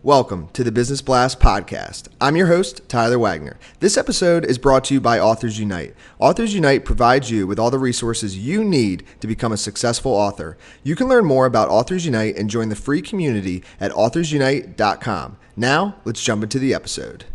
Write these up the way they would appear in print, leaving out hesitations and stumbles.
Welcome to the Business Blast podcast. I'm your host, Tyler Wagner. This episode is brought to you by Authors Unite. Authors Unite provides you with all the resources you need to become a successful author. You can learn more about Authors Unite and join the free community at authorsunite.com. Now, let's jump into the episode.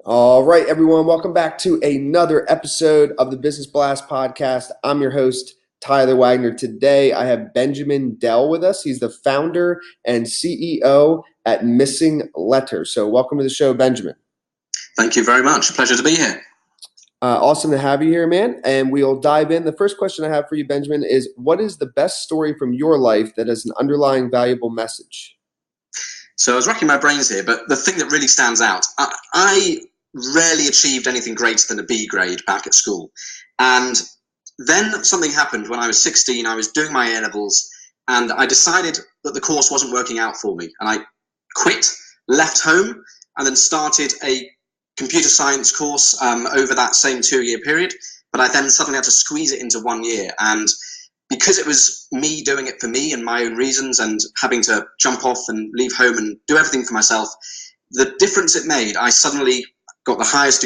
All right, everyone, welcome back to another episode of the Business Blast podcast. I'm your host, Tyler Wagner. Today, I have Benjamin Dell with us. He's the founder and CEO at Missing Lettr. So welcome to the show, Benjamin. Thank you very much. Pleasure to be here. Awesome to have you here, man. And we'll dive in. The first question I have for you, Benjamin, is what is the best story from your life that has an underlying valuable message? So I was racking my brains here, but the thing that really stands out, I rarely achieved anything greater than a B grade back at school. And then something happened when I was 16. I was doing my A-levels and I decided that the course wasn't working out for me. And I quit, left home, and then started a computer science course over that same 2-year period. But I then suddenly had to squeeze it into 1 year. And because it was me doing it for me and my own reasons and having to jump off and leave home and do everything for myself, the difference it made, I suddenly got the highest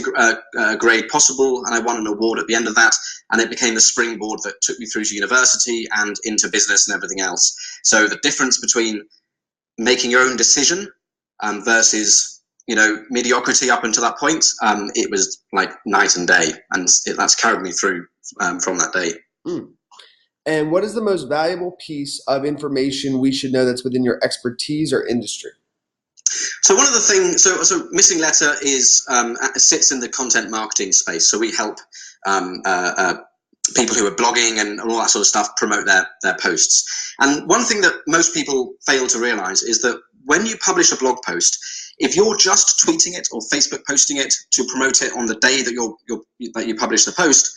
grade possible, and I won an award at the end of that, and it became the springboard that took me through to university and into business and everything else. So the difference between making your own decision versus, mediocrity up until that point, it was like night and day, and that's carried me through from that day. And what is the most valuable piece of information we should know that's within your expertise or industry? So one of the things, so Missing Lettr sits in the content marketing space. So we help people who are blogging and all that sort of stuff promote their posts. And one thing that most people fail to realize is that when you publish a blog post, if you're just tweeting it or Facebook posting it to promote it on the day that you publish the post,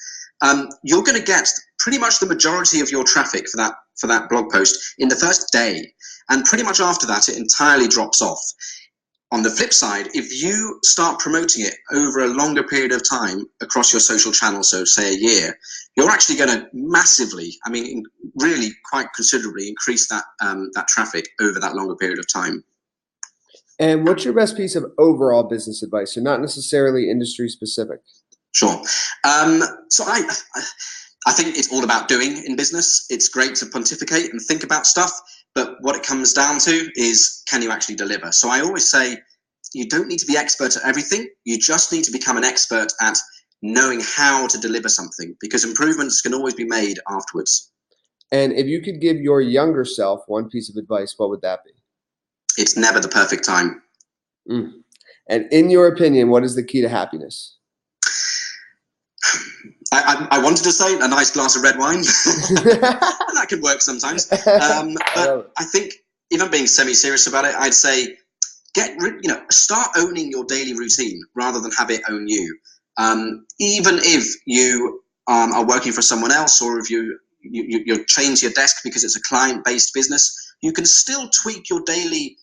you're going to get pretty much the majority of your traffic for that blog post in the first day. And pretty much after that, it entirely drops off. On the flip side, if you start promoting it over a longer period of time across your social channels, so say a year, you're actually going to massively, really quite considerably increase that traffic over that longer period of time. And what's your best piece of overall business advice? So not necessarily industry specific. Sure. So I think it's all about doing in business. It's great to pontificate and think about stuff, but what it comes down to is, can you actually deliver? So I always say, you don't need to be expert at everything. You just need to become an expert at knowing how to deliver something, because improvements can always be made afterwards. And if you could give your younger self one piece of advice, what would that be? It's never the perfect time. And in your opinion, what is the key to happiness? I wanted to say a nice glass of red wine, and that can work sometimes. But I think, if I'm being semi-serious about it, I'd say start owning your daily routine rather than have it own you. Even if you are working for someone else, or if you're chained to your desk because it's a client-based business, you can still tweak your daily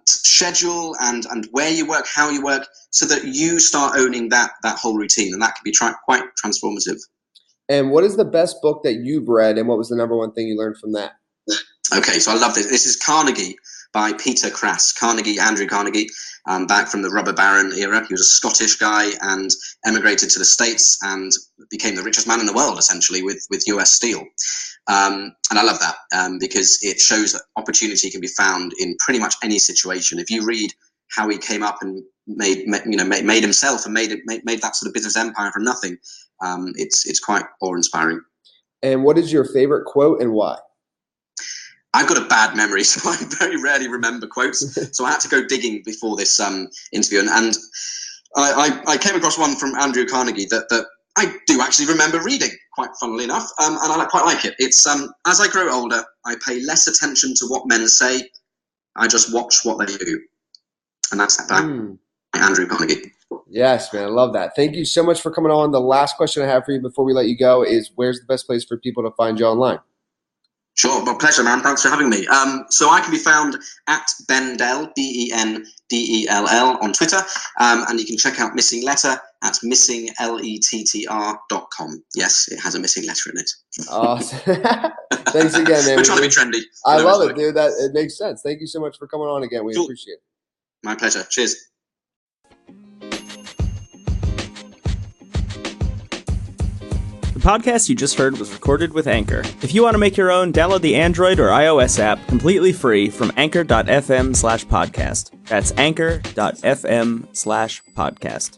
schedule and where you work, how you work, so that you start owning that whole routine, and that can be quite transformative. And what is the best book that you've read, and what was the number one thing you learned from that? Okay, so I love this. This is Carnegie by Peter Crass. Andrew Carnegie, back from the rubber baron era. He was a Scottish guy and emigrated to the States and became the richest man in the world, essentially, with US Steel. And I love that because it shows that opportunity can be found in pretty much any situation. If you read how he came up and made himself and made that sort of business empire from nothing, it's quite awe-inspiring. And what is your favorite quote and why? I've got a bad memory, so I very rarely remember quotes. So I had to go digging before this interview, and I came across one from Andrew Carnegie that I do actually remember reading, quite funnily enough, and I quite like it. It's, as I grow older, I pay less attention to what men say, I just watch what they do. And that's by Andrew Carnegie. Yes, man, I love that. Thank you so much for coming on. The last question I have for you before we let you go is, where's the best place for people to find you online? Sure, my pleasure, man. Thanks for having me. So I can be found at Ben Dell, BenDell on Twitter, and you can check out Missing Lettr at missinglettr.com. Yes, it has a missing letter in it. Awesome. Thanks again, man. We're trying to be trendy. I love it, dude. It makes sense. Thank you so much for coming on again. We appreciate it. My pleasure. Cheers. The podcast you just heard was recorded with Anchor. If you want to make your own, download the Android or iOS app completely free from anchor.fm/podcast. That's anchor.fm/podcast.